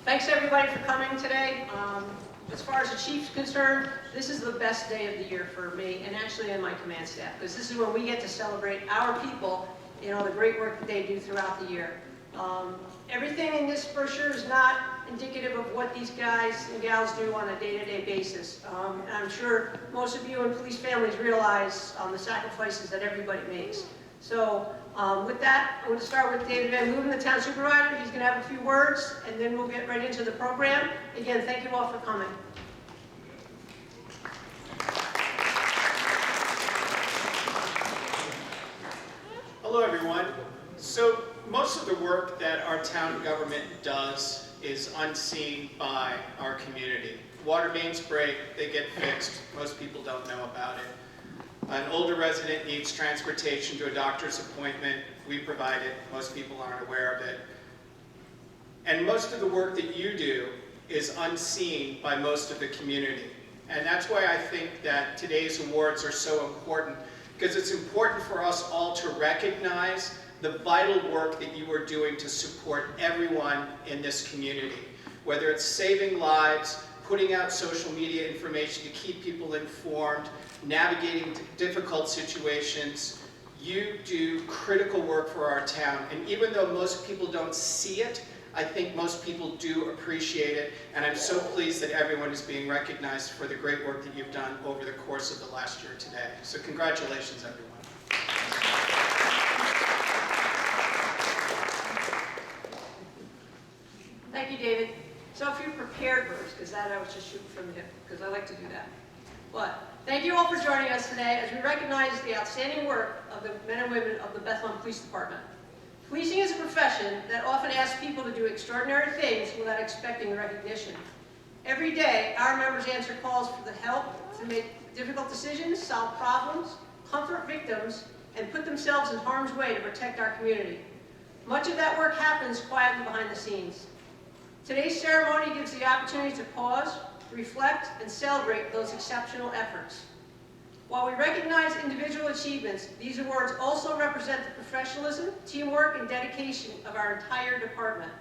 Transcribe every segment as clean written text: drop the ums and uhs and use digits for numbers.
Thanks everybody for coming today. As far as the chief's concerned, this is the best day of the year for me and actually in my command staff, because this is when we get to celebrate our people, you know, the great work that they do throughout the year. Everything in this brochure is not indicative of what these guys and gals do on a day-to-day basis. And I'm sure most of you and police families realize the sacrifices that everybody makes. So with that, I'm going to start with David VanLuven, the town supervisor. He's going to have a few words, and then we'll get right into the program. Again, thank you all for coming. Hello, everyone. So most of the work that our town government does is unseen by our community. Water mains break, they get fixed. Most people don't know about it. An older resident needs transportation to a doctor's appointment. We provide it. Most people aren't aware of it. And most of the work that you do is unseen by most of the community. And that's why I think that today's awards are so important, because it's important for us all to recognize the vital work that you are doing to support everyone in this community. Whether it's saving lives, putting out social media information to keep people informed, navigating difficult situations, you do critical work for our town. And even though most people don't see it, I think most people do appreciate it. And I'm so pleased that everyone is being recognized for the great work that you've done over the course of the last year today. So congratulations, everyone. Thank you, David. So if you're prepared first, because that I was just shooting from the hip, because I like to do that. But thank you all for joining us today as we recognize the outstanding work of the men and women of the Bethlehem Police Department. Policing is a profession that often asks people to do extraordinary things without expecting recognition. Every day, our members answer calls for the help to make difficult decisions, solve problems, comfort victims, and put themselves in harm's way to protect our community. Much of that work happens quietly behind the scenes. Today's ceremony gives the opportunity to pause, reflect, and celebrate those exceptional efforts. While we recognize individual achievements, these awards also represent the professionalism, teamwork, and dedication of our entire department.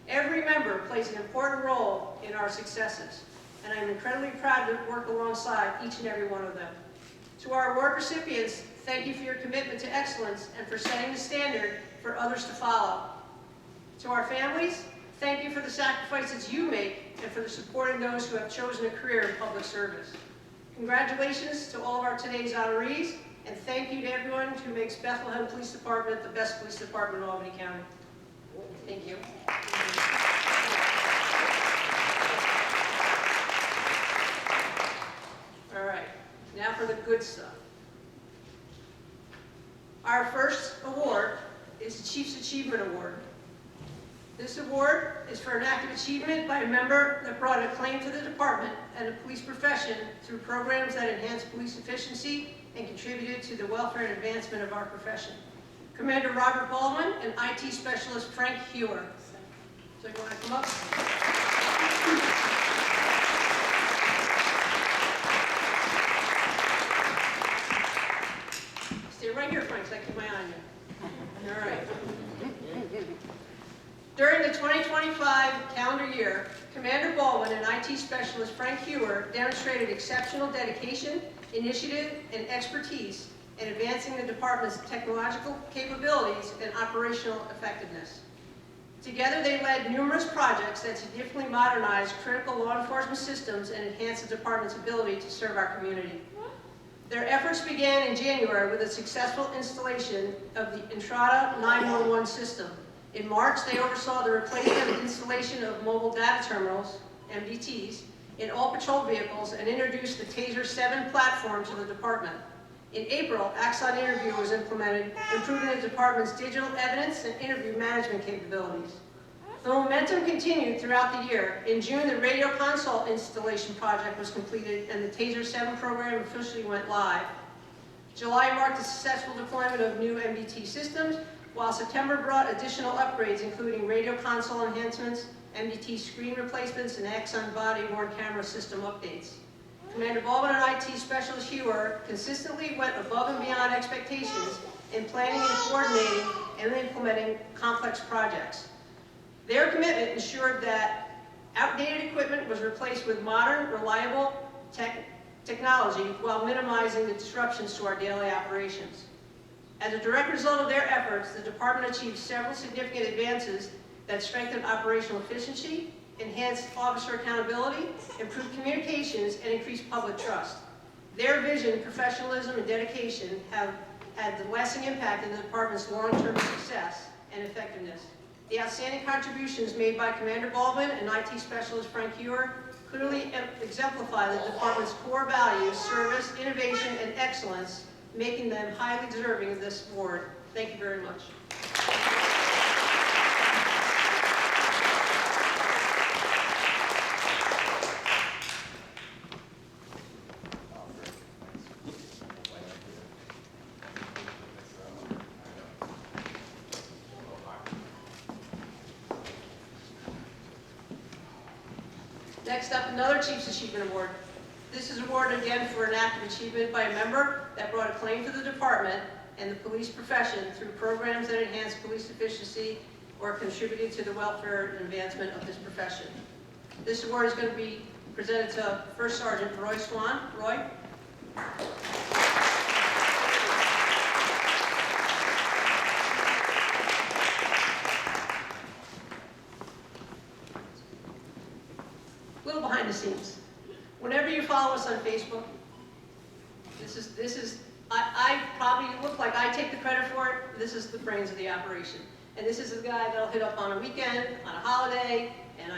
Every member plays an important role in our successes, and I am incredibly proud to work alongside each and every one of them. To our award recipients, thank you for your commitment to excellence and for setting the standard for others to follow. To our families, thank you for the sacrifices you make and for supporting those who have chosen a career in public service. Congratulations to all of our today's honorees, and thank you to everyone who makes Bethlehem Police Department the best police department in Albany County. Thank you. All right, now for the good stuff. Our first award is the Chief's Achievement Award. This award is for an act of achievement by a member that brought acclaim to the department and the police profession through programs that enhance police efficiency and contributed to the welfare and advancement of our profession. Commander Robert Baldwin and IT Specialist Frank Hewer. So you want to come up? Stay right here, Frank, so I keep my eye on you. All right. During the 2025 calendar year, Commander Baldwin and IT Specialist Frank Hewer demonstrated exceptional dedication, initiative, and expertise in advancing the department's technological capabilities and operational effectiveness. Together, they led numerous projects that significantly modernized critical law enforcement systems and enhanced the department's ability to serve our community. Their efforts began in January with a successful installation of the Entrada 911 system. In March, they oversaw the replacement and installation of mobile data terminals, MDTs, in all patrol vehicles and introduced the TASER 7 platform to the department. In April, Axon Interview was implemented, improving the department's digital evidence and interview management capabilities. The momentum continued throughout the year. In June, the radio console installation project was completed and the TASER 7 program officially went live. July marked the successful deployment of new MDT systems, while September brought additional upgrades, including radio console enhancements, MDT screen replacements, and Axon body-worn camera system updates. Commander Baldwin and IT Specialist Hewer consistently went above and beyond expectations in planning and coordinating and implementing complex projects. Their commitment ensured that Outdated equipment was replaced with modern, reliable technology while minimizing the disruptions to our daily operations. As a direct result of their efforts, the department achieved several significant advances that strengthened operational efficiency, enhanced officer accountability, improved communications, and increased public trust. Their vision, professionalism, and dedication have had the lasting impact in the department's long-term success and effectiveness. The outstanding contributions made by Commander Baldwin and IT Specialist Frank Hewer clearly exemplify the department's core values, service, innovation, and excellence, making them highly deserving of this award. Thank you very much. Next up, another Chief's Achievement Award. This is awarded again for an act of achievement by a member that brought a claim to the department and the police profession through programs that enhance police efficiency or contributed to the welfare and advancement of this profession. This award is going to be presented to First Sergeant Roy Swan. Roy? Behind the scenes. Whenever you follow us on Facebook, I probably look like I take the credit for it. This is the brains of the operation. And this is the guy that'll hit up on a weekend, on a holiday, and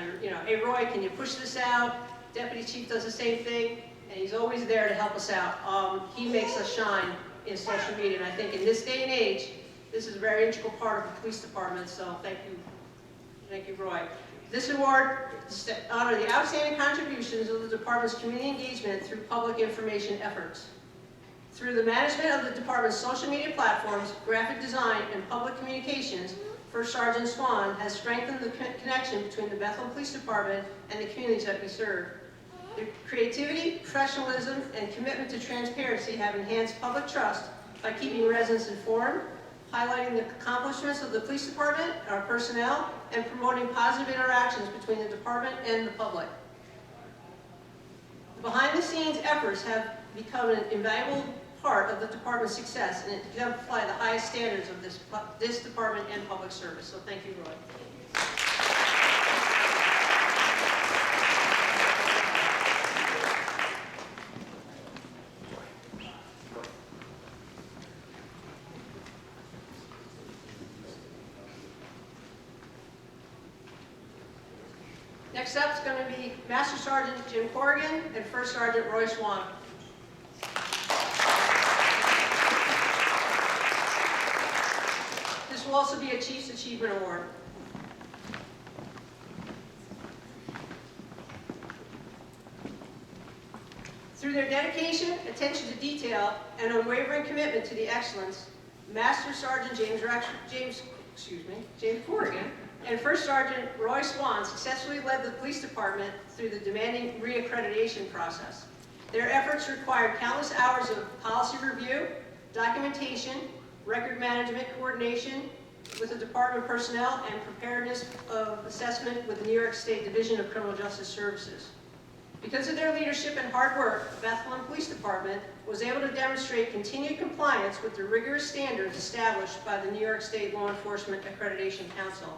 hey Roy, can you push this out? Deputy Chief does the same thing, and he's always there to help us out. He makes us shine in social media, and I think in this day and age, this is a very integral part of the police department, so thank you, Roy. This award honors the outstanding contributions of the department's community engagement through public information efforts. Through the management of the department's social media platforms, graphic design, and public communications, First Sergeant Swan has strengthened the connection between the Bethlehem Police Department and the communities that we serve. Their creativity, professionalism, and commitment to transparency have enhanced public trust by keeping residents informed, highlighting the accomplishments of the police department, our personnel, and promoting positive interactions between the department and the public. The behind-the-scenes efforts have become an invaluable part of the department's success and exemplify the highest standards of this department and public service. So thank you, Roy. Next up is going to be Master Sergeant Jim Corrigan and First Sergeant Roy Swan. This will also be a Chief's Achievement Award. Through their dedication, attention to detail, and unwavering commitment to the excellence, Master Sergeant James Corrigan and First Sergeant Roy Swan successfully led the police department through the demanding reaccreditation process. Their efforts required countless hours of policy review, documentation, record management coordination with the department personnel, and preparedness of assessment with the New York State Division of Criminal Justice Services. Because of their leadership and hard work, the Bethlehem Police Department was able to demonstrate continued compliance with the rigorous standards established by the New York State Law Enforcement Accreditation Council,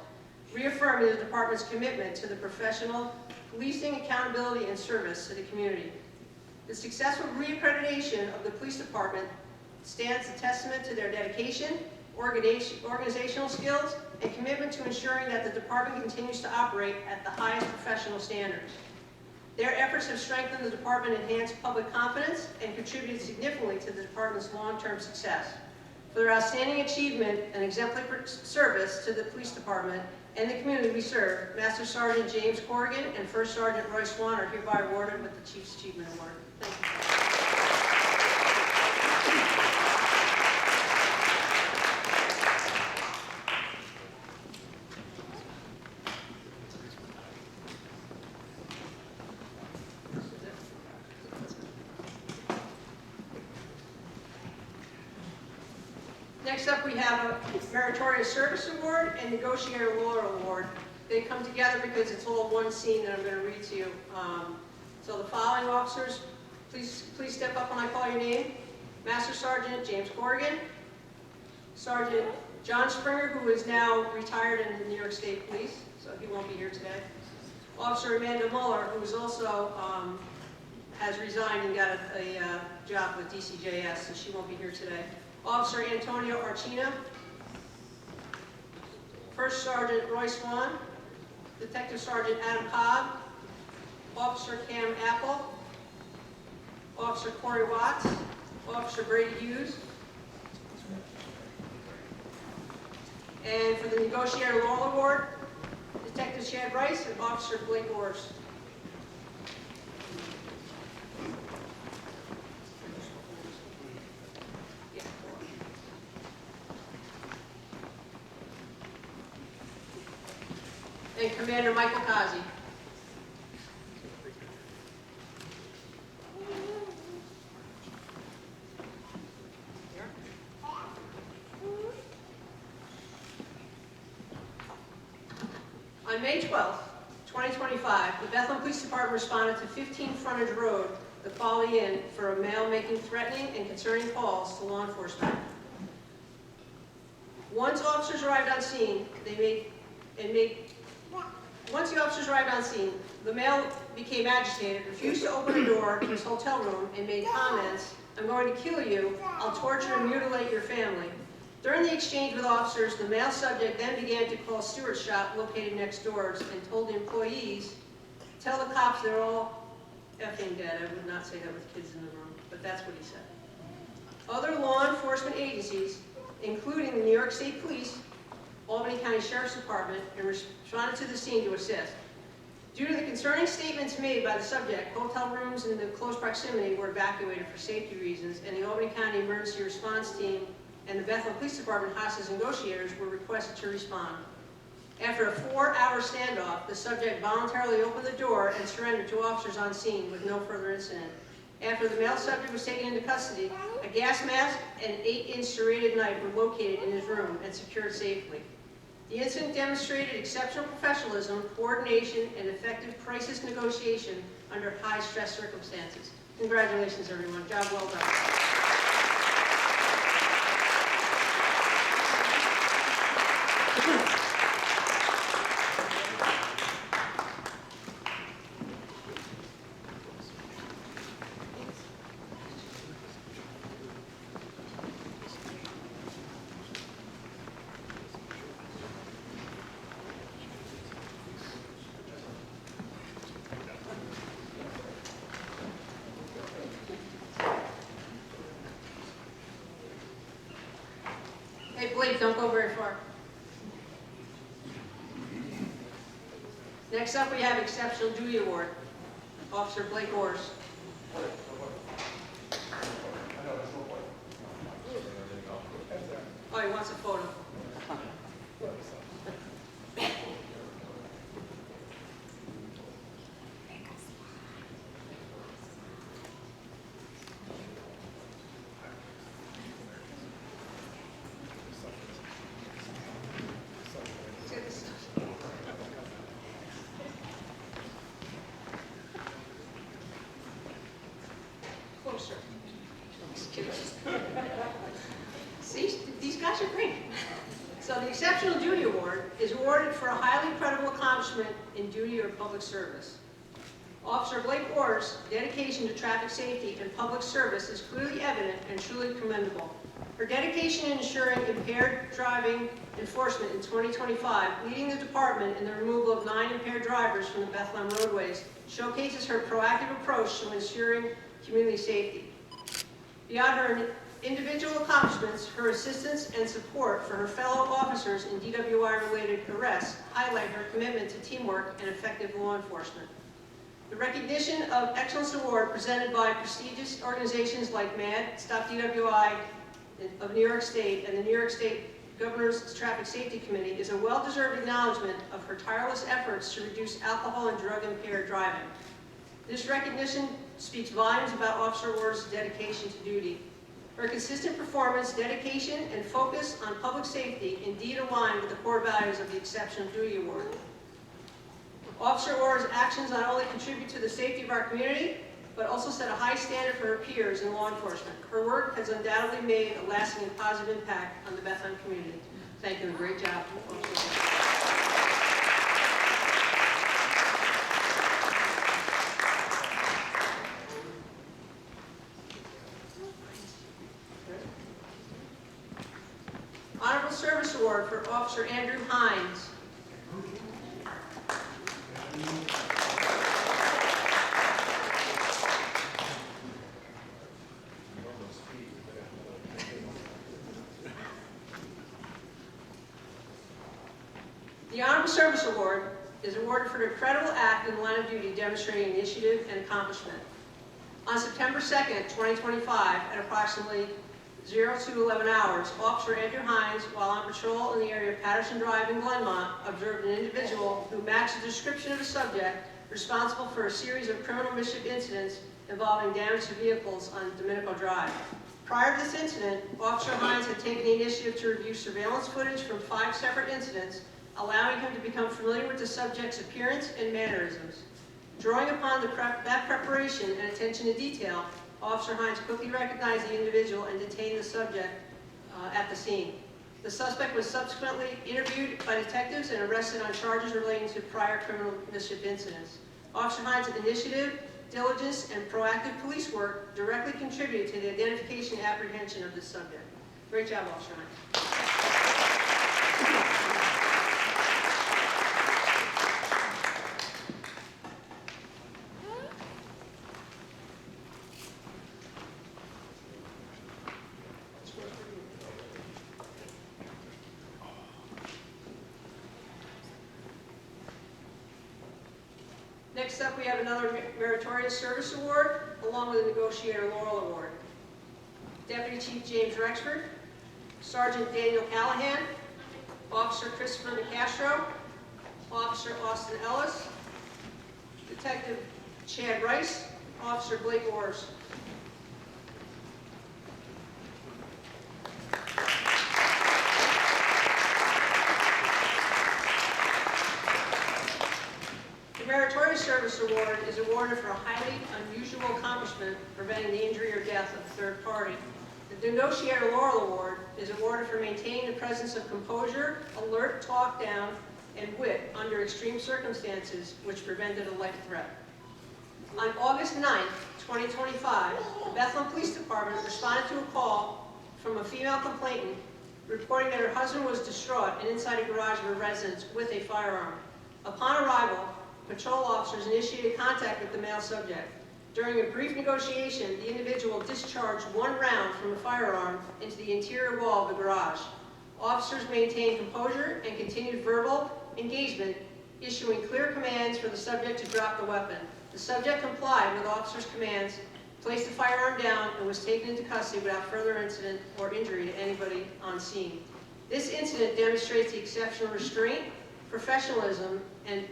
reaffirming the department's commitment to the professional policing, accountability, and service to the community. The successful reaccreditation of the police department stands a testament to their dedication, organizational skills, and commitment to ensuring that the department continues to operate at the highest professional standards. Their efforts have strengthened the department, enhanced public confidence, and contributed significantly to the department's long-term success. For their outstanding achievement and exemplary service to the police department and the community we serve, Master Sergeant James Corrigan and First Sergeant Roy Swan are hereby awarded with the Chief's Achievement Award. Thank you. Next up, we have a Meritorious Service Award and Negotiator Laurel Award. they come together because it's all one scene that I'm going to read to you. So the following officers, please step up when I call your name. Master Sergeant James Corrigan, Sergeant John Springer, who is now retired in the New York State Police, so he won't be here today. Officer Amanda Muller, who is also has resigned and got a job with DCJS, so she won't be here today. Officer Antonio Archina, First Sergeant Roy Swan, Detective Sergeant Adam Cobb, Officer Cam Apple, Officer Corey Watts, Officer Brady Hughes, and for the Negotiator Law Award, Detective Chad Rice and Officer Blake Orrs. And Commander Michael Kazi. On May 12th, 2025, the Bethlehem Police Department responded to 15 Frontage Road, the Folly Inn, for a male making threatening and concerning calls to law enforcement. Once the officers arrived on scene, the male became agitated, refused to open the door to his hotel room, and made comments, "I'm going to kill you, I'll torture and mutilate your family." During the exchange with officers, the male subject then began to call Stewart's shop, located next doors, and told the employees, "Tell the cops they're all effing dead." I would not say that with kids in the room, but that's what he said. Other law enforcement agencies, including the New York State Police, Albany County Sheriff's Department, and responded to the scene to assist. Due to the concerning statements made by the subject, hotel rooms in the close proximity were evacuated for safety reasons, and the Albany County Emergency Response Team and the Bethlehem Police Department hostage negotiators were requested to respond. After a 4-hour standoff, the subject voluntarily opened the door and surrendered to officers on scene with no further incident. After the male subject was taken into custody, a gas mask and an 8-inch serrated knife were located in his room and secured safely. The incident demonstrated exceptional professionalism, coordination, and effective crisis negotiation under high-stress circumstances. Congratulations, everyone. Job well done. Hey, Blake, don't go very far. Next up, we have Exceptional Duty Award, Officer Blake Orrs. Oh, he wants a photo. Closer. See, these guys are great. So the Exceptional Duty Award is awarded for a highly credible accomplishment in duty or public service. Officer Blake Orr's dedication to traffic safety and public service is clearly evident and truly commendable. Her dedication in ensuring impaired driving enforcement in 2025, leading the department in the removal of 9 impaired drivers from the Bethlehem roadways, showcases her proactive approach to ensuring community safety. Beyond her individual accomplishments, her assistance and support for her fellow officers in DWI-related arrests highlight her commitment to teamwork and effective law enforcement. The recognition of Excellence Award presented by prestigious organizations like MAD, Stop DWI of New York State, and the New York State Governor's Traffic Safety Committee is a well-deserved acknowledgement of her tireless efforts to reduce alcohol and drug-impaired driving. This recognition speaks volumes about Officer Orr's dedication to duty. Her consistent performance, dedication, and focus on public safety indeed align with the core values of the Exceptional Duty Award. Officer Orr's actions not only contribute to the safety of our community, but also set a high standard for her peers in law enforcement. Her work has undoubtedly made a lasting and positive impact on the Bethlehem community. Thank you, and great job, Officer Orr. Honorable Service Award for Officer Andrew Hines. The Honorable Service Award is awarded for an incredible act in the line of duty demonstrating initiative and accomplishment. On September 2nd, 2025, at approximately 02:11 hours, Officer Andrew Hines, while on patrol in the area of Patterson Drive in Glenmont, observed an individual who matched the description of a subject responsible for a series of criminal mischief incidents involving damage to vehicles on Domenico Drive. Prior to this incident, Officer Hines had taken the initiative to review surveillance footage from 5 separate incidents, allowing him to become familiar with the subject's appearance and mannerisms. Drawing upon that preparation and attention to detail, Officer Hines quickly recognized the individual and detained the subject at the scene. The suspect was subsequently interviewed by detectives and arrested on charges relating to prior criminal mischief incidents. Officer Hines' initiative, diligence, and proactive police work directly contributed to the identification and apprehension of this subject. Great job, Officer Hines. Next up, we have another Meritorious Service Award, along with a Negotiator Laurel Award. Deputy Chief James Rexford, Sergeant Daniel Callahan, Officer Christopher DeCastro, Officer Austin Ellis, Detective Chad Rice, Officer Blake Orrs. The Meritorious Service Award is awarded for a highly unusual accomplishment preventing the injury or death of a third party. The Negotiator Laurel Award is awarded for maintaining the presence of composure, alert, talk down, and wit under extreme circumstances which prevented a life threat. On August 9, 2025, the Bethlehem Police Department responded to a call from a female complainant reporting that her husband was distraught and inside a garage of a residence with a firearm. Upon arrival, patrol officers initiated contact with the male subject. During a brief negotiation, the individual discharged 1 round from a firearm into the interior wall of the garage. Officers maintained composure and continued verbal engagement, issuing clear commands for the subject to drop the weapon. The subject complied with officers' commands, placed the firearm down, and was taken into custody without further incident or injury to anybody on scene. This incident demonstrates the exceptional restraint, professionalism, and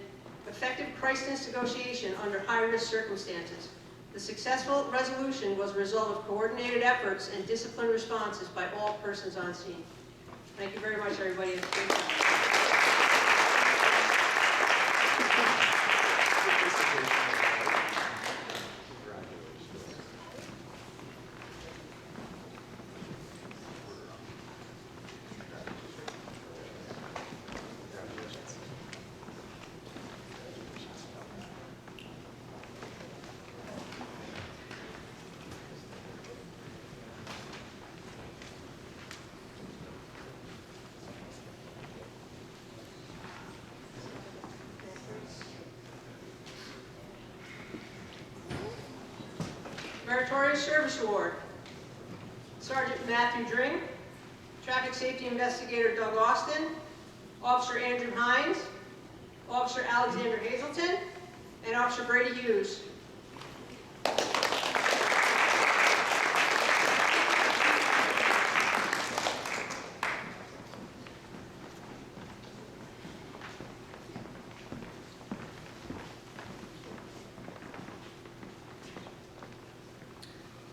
effective crisis negotiation under high-risk circumstances. The successful resolution was a result of coordinated efforts and disciplined responses by all persons on scene. Thank you very much, everybody. Meritorious Service Award. Sergeant Matthew Dring, Traffic Safety Investigator Doug Austin, Officer Andrew Hines, Officer Alexander Hazelton, and Officer Brady Hughes.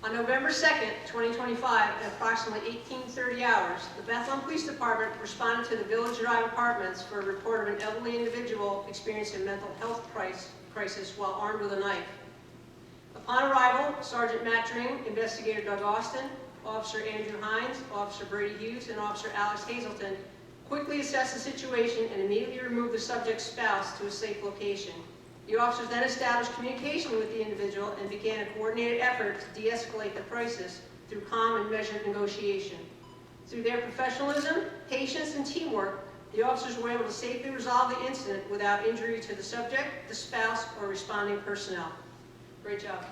On November 2nd, 2025, at approximately 18:30 hours, the Bethlehem Police Department responded to the Village Drive Apartments for a report of an elderly individual experiencing a mental health crisis while armed with a knife. Upon arrival, Sergeant Matt Dring, Investigator Doug Austin, Officer Andrew Hines, Officer Brady Hughes, and Officer Alex Hazelton quickly assessed the situation and immediately removed the subject's spouse to a safe location. The officers then established communication with the individual and began a coordinated effort to de-escalate the crisis through calm and measured negotiation. Through their professionalism, patience, and teamwork, the officers were able to safely resolve the incident without injury to the subject, the spouse, or responding personnel. Great job.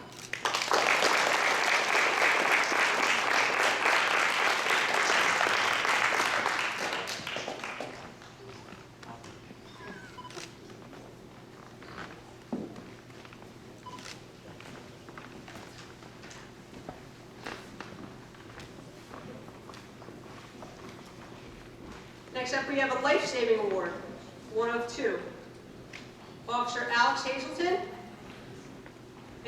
Next up, we have a life-saving award, one of two. Officer Alex Hazelton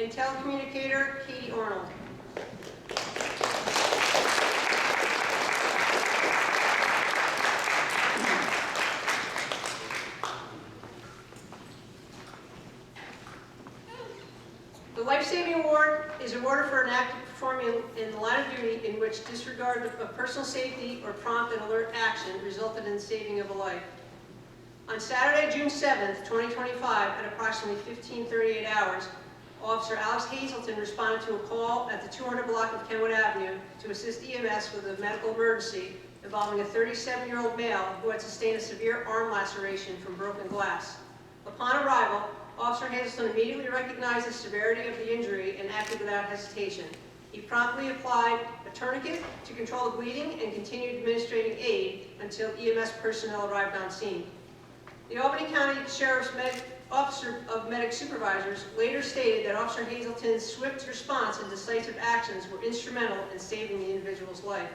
and telecommunicator Katie Arnold. The life-saving award is awarded for an act performing in the line of duty in which disregard of personal safety or prompt and alert action resulted in the saving of a life. On Saturday, June 7th, 2025, at approximately 15:38 hours, Officer Alex Hazelton responded to a call at the 200 block of Kenwood Avenue to assist EMS with a medical emergency involving a 37-year-old male who had sustained a severe arm laceration from broken glass. Upon arrival, Officer Hazelton immediately recognized the severity of the injury and acted without hesitation. He promptly applied a tourniquet to control the bleeding and continued administering aid until EMS personnel arrived on scene. The Albany County Sheriff's Officer of Medic Supervisors later stated that Officer Hazelton's swift response and decisive actions were instrumental in saving the individual's life.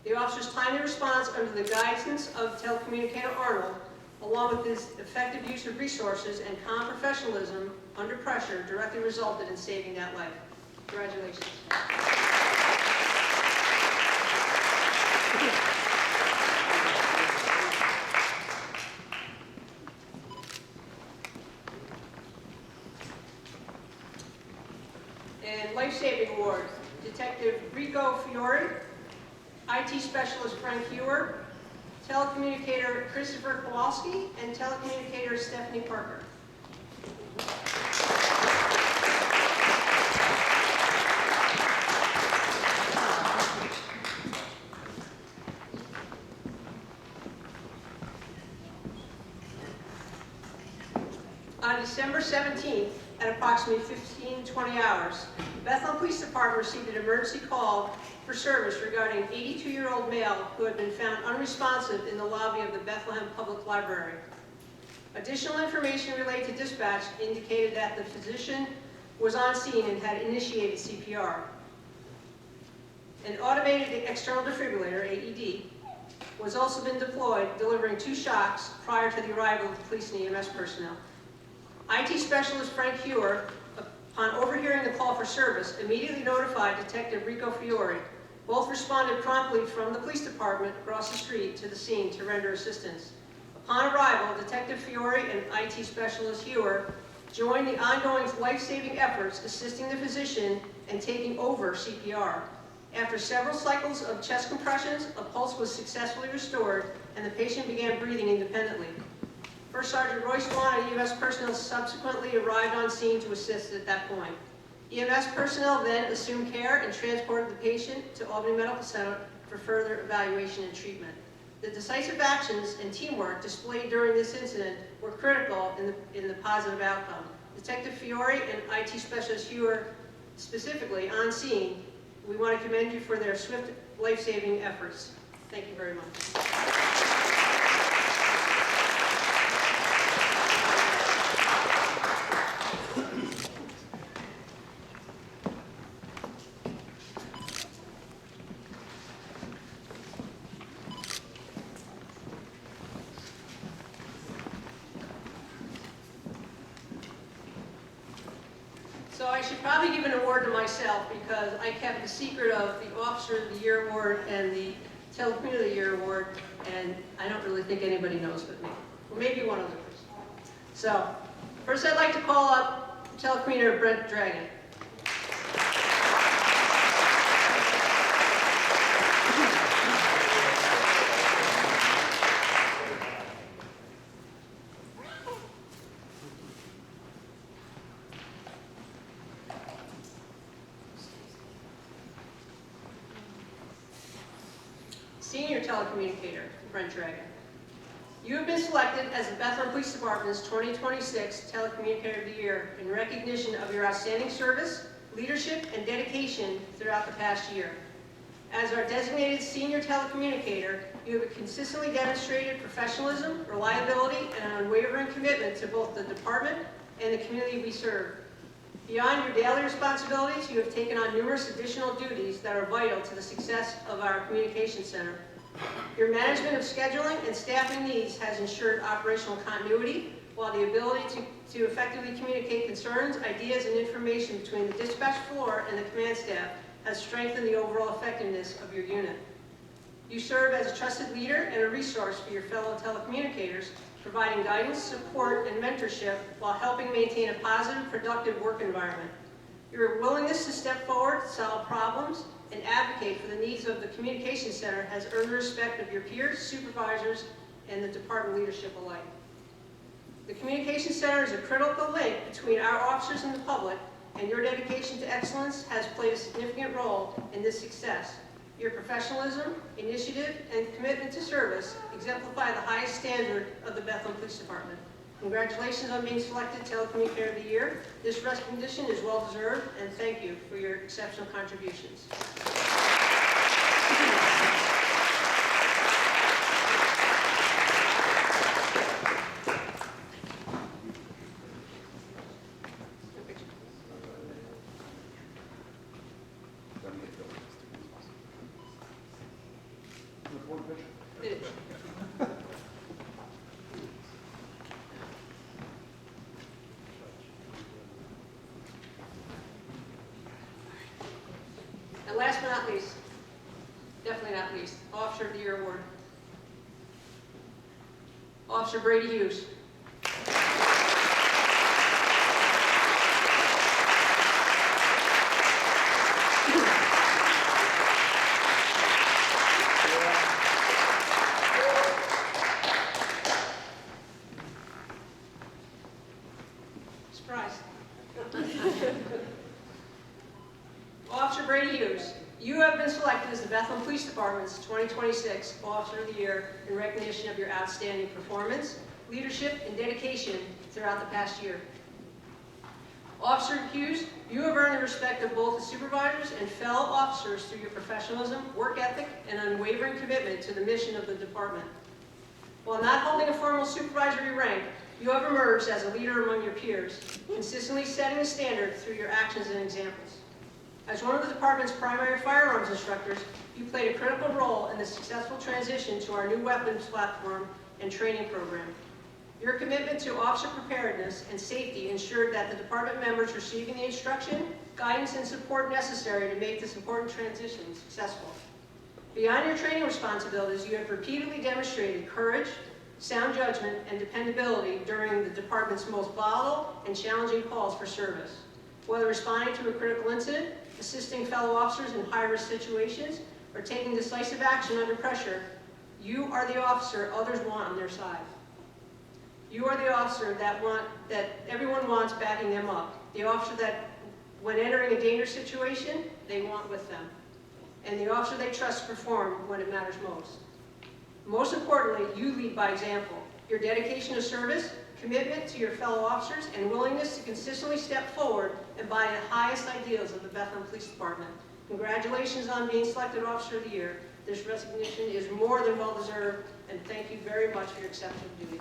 The officer's timely response under the guidance of Telecommunicator Arnold, along with his effective use of resources and calm professionalism under pressure, directly resulted in saving that life. Congratulations. And life-saving award, Detective Rico Fiore, IT Specialist Frank Hewer, Telecommunicator Christopher Kowalski, and Telecommunicator Stephanie Parker. On December 17th, at approximately 15:20 hours, the Bethlehem Police Department received an emergency call for service regarding an 82-year-old male who had been found unresponsive in the lobby of the Bethlehem Public Library. Additional information related to dispatch indicated that the physician was on scene and had initiated CPR. An automated external defibrillator, AED, was also been deployed, delivering 2 shocks prior to the arrival of the police and EMS personnel. IT Specialist Frank Hewer, upon overhearing the call for service, immediately notified Detective Rico Fiore. Both responded promptly from the police department across the street to the scene to render assistance. Upon arrival, Detective Fiore and IT Specialist Hewer joined the ongoing life-saving efforts, assisting the physician and taking over CPR. After several cycles of chest compressions, a pulse was successfully restored and the patient began breathing independently. First Sergeant Royce Vaughn and EMS personnel subsequently arrived on scene to assist at that point. EMS personnel then assumed care and transported the patient to Albany Medical Center for further evaluation and treatment. The decisive actions and teamwork displayed during this incident were critical in the positive outcome. Detective Fiore and IT Specialist Hewer, specifically on scene, we want to commend you for their swift life-saving efforts. Thank you very much. So I should probably give an award to myself because I kept the secret of the Officer of the Year Award and the Telecommunicator of the Year Award, and I don't really think anybody knows but me. Well, maybe one other person. So, first I'd like to call up Telecommunicator Brent Dragon. Senior Telecommunicator Brent Dragon. You have been selected as the Bethlehem Police Department's 2026 Telecommunicator of the Year in recognition of your outstanding service, leadership, and dedication throughout the past year. As our designated Senior Telecommunicator, you have consistently demonstrated professionalism, reliability, and an unwavering commitment to both the department and the community we serve. Beyond your daily responsibilities, you have taken on numerous additional duties that are vital to the success of our communication center. Your management of scheduling and staffing needs has ensured operational continuity, while the ability to effectively communicate concerns, ideas, and information between the dispatch floor and the command staff has strengthened the overall effectiveness of your unit. You serve as a trusted leader and a resource for your fellow telecommunicators, providing guidance, support, and mentorship while helping maintain a positive, productive work environment. Your willingness to step forward, solve problems, and advocate for the needs of the Communication Center has earned the respect of your peers, supervisors, and the department leadership alike. The Communication Center is a critical link between our officers and the public, and your dedication to excellence has played a significant role in this success. Your professionalism, initiative, and commitment to service exemplify the highest standard of the Bethlehem Police Department. Congratulations on being selected Telecommunicator of the Year. This recognition is well deserved, and thank you for your exceptional contributions. And last but not least, definitely not least, Officer of the Year Award. Officer Brady Hughes. Surprise. Officer Brady Hughes, you have been selected as the Bethlehem Police Department's 2026 Officer of the Year in recognition of your outstanding performance, leadership, and dedication throughout the past year. Officer Hughes, you have earned the respect of both the supervisors and fellow officers through your professionalism, work ethic, and unwavering commitment to the mission of the department. While not holding a formal supervisory rank, you have emerged as a leader among your peers, consistently setting the standard through your actions and examples. As one of the department's primary firearms instructors, you played a critical role in the successful transition to our new weapons platform and training program. Your commitment to officer preparedness and safety ensured that the department members receiving the instruction, guidance, and support necessary to make this important transition successful. Beyond your training responsibilities, you have repeatedly demonstrated courage, sound judgment, and dependability during the department's most volatile and challenging calls for service. Whether responding to a critical incident, assisting fellow officers in high-risk situations, or taking decisive action under pressure, you are the officer others want on their side. You are the officer that everyone wants backing them up. The officer that, when entering a dangerous situation, they want with them. And the officer they trust to perform when it matters most. Most importantly, you lead by example. Your dedication to service, commitment to your fellow officers, and willingness to consistently step forward embody the highest ideals of the Bethlehem Police Department. Congratulations on being selected Officer of the Year. This recognition is more than well deserved, and thank you very much for your exceptional duty.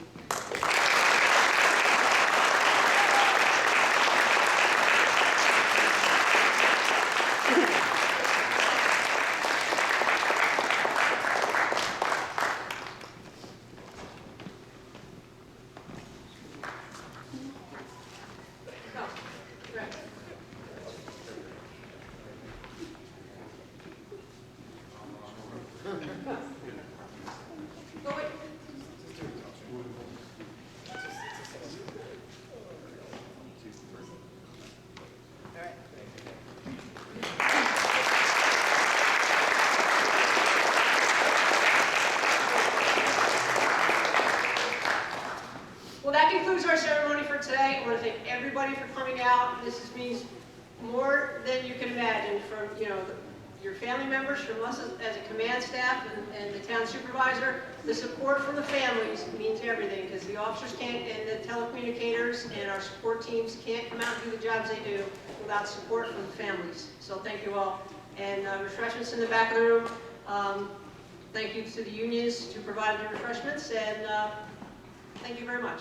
concludes our ceremony for today. I want to thank everybody for coming out. This means more than you can imagine from, your family members, from us as a command staff and the town supervisor. The support from the families means everything, because the officers can't, and the telecommunicators and our support teams can't come out and do the jobs they do without support from the families. So thank you all. And refreshments in the back of the room. Thank you to the unions who provided the refreshments, and thank you very much.